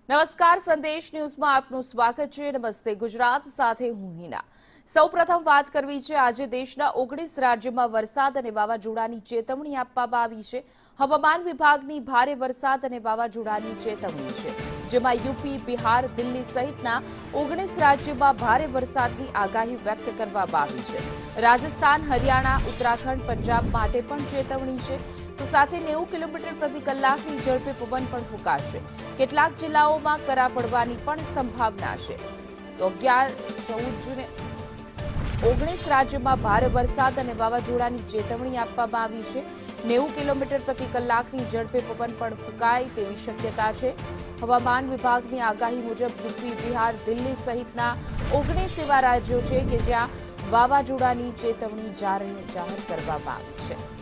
નમસ્કાર, સંદેશ ન્યૂઝમાં આપનું સ્વાગત છે। નમસ્તે ગુજરાત સાથે હું હિના। સૌપ્રથમ વાત કરવી છે આજે દેશના 19 રાજ્યોમાં વરસાદ અને વાવાઝોડાની ચેતવણી આપવામાં આવી છે। હવામાન વિભાગની ભારે વરસાદ અને વાવાઝોડાની ચેતવણી છે, જેમાં યુપી, બિહાર, દિલ્હી સહિતના 19 રાજ્યોમાં ભારે વરસાદની આગાહી વ્યક્ત કરવામાં આવી છે। રાજસ્થાન, હરિયાણા, ઉત્તરાખંડ, પંજાબ માટે પણ ચેતવણી છે। તો સાથે 90 કિલોમીટર પ્રતિ કલાકની ઝડપે પવન પણ ફૂંકાશે। કેટલાક જિલ્લાઓમાં કરા પડવાની પણ સંભાવના છે। તો 11, 14 જૂને 19 રાજ્યોમાં ભારે વરસાદ અને વાવાઝોડાની ચેતવણી આપવામાં આવી છે। 90 કિલોમીટર પ્રતિ કલાકની ઝડપે પવન પણ ફૂંકાય તેવી શક્યતા છે। હવામાન વિભાગની આગાહી મુજબ યુપી, બિહાર, દિલ્હી સહિતના 19 એવા રાજ્યો છે કે જ્યાં વાવાઝોડાની ચેતવણી જાહેર કરવામાં આવી છે।